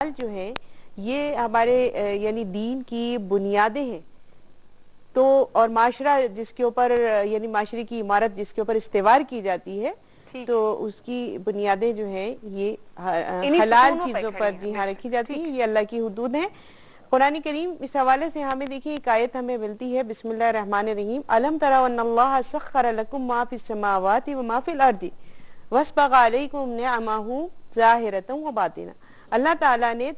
جو ہیں یہ ہمارے یعنی دین کی بنیادیں ہیں. تو اور معاشرہ جس کے اوپر یعنی معاشرے کی عمارت جس کے اوپر استوار کی جاتی ہے تو اس کی بنیادیں جو ہیں یہ حلال چیزوں پر جی ہاں رکھی جاتی ہیں. یہ اللہ کی حدود ہیں. قرآن کریم اس حوالے سے ہمیں دیکھیں ایک آیت ہمیں ملتی ہے. بسم اللہ الرحمن الرحیم. الم تروا ان اللہ سخر لکم ما فی السماوات وما فی الارض واسبغ علیکم نعمہ ظاہرۃ وباطنہ. اللہ تعالیٰ نے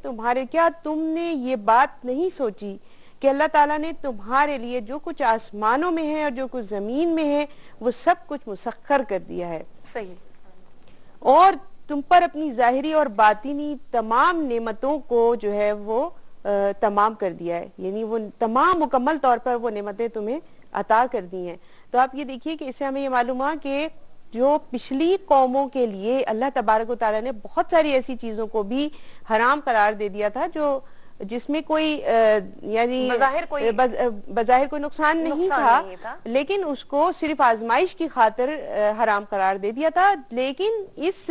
کیا تم نے یہ بات نہیں سوچی کہ اللہ تعالیٰ نے تمہارے لیے جو کچھ آسمانوں میں ہے اور جو کچھ زمین میں ہے وہ سب کچھ مسخر کر دیا ہے. صحیح. اور تم پر اپنی ظاہری اور باطنی تمام نعمتوں کو جو ہے وہ تمام کر دیا ہے. یعنی وہ تمام مکمل طور پر وہ نعمتیں تمہیں عطا کر دی ہیں. تو آپ یہ دیکھیے کہ اس سے ہمیں یہ معلوم ہوا کہ جو پچھلی قوموں کے لیے اللہ تبارک و تعالیٰ نے بہت ساری ایسی چیزوں کو بھی حرام قرار دے دیا تھا جو جس میں کوئی یعنی بظاہر کوئی نقصان نہیں تھا لیکن اس کو صرف آزمائش کی خاطر حرام قرار دے دیا تھا. لیکن اس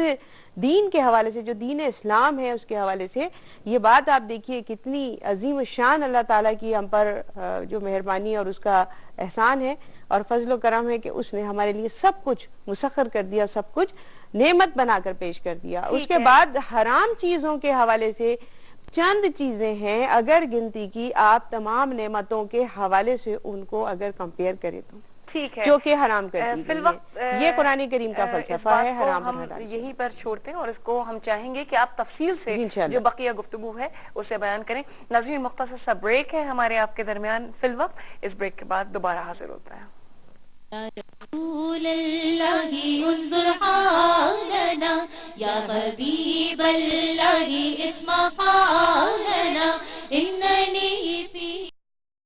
دین کے حوالے سے جو دین اسلام ہے اس کے حوالے سے یہ بات آپ دیکھیے کتنی عظیم الشان اللہ تعالیٰ کی ہم پر جو مہربانی اور اس کا احسان ہے اور فضل و کرم ہے کہ اس نے ہمارے لیے سب کچھ مسخر کر دیا, سب کچھ نعمت بنا کر پیش کر دیا. اس کے بعد حرام چیزوں کے حوالے سے چند چیزیں ہیں اگر گنتی کی آپ تمام نعمتوں کے حوالے سے ان کو اگر کمپیئر کریں تو ٹھیک ہے جو کہ حرام کر دی گئی. یہ قرآن کریم کا فلسفہ ہے حرام ہم یہیں پر چھوڑتے ہیں اور اس کو ہم چاہیں گے کہ آپ تفصیل سے جو بقیہ گفتگو ہے اسے بیان کریں. ناظرین مختصر سا بریک ہے ہمارے آپ کے درمیان فی الوقت. اس بریک کے بعد دوبارہ حاضر ہوتا ہے. رسول اللہ انظر حالنا یا حبیب اللہ اسمع قالنا ان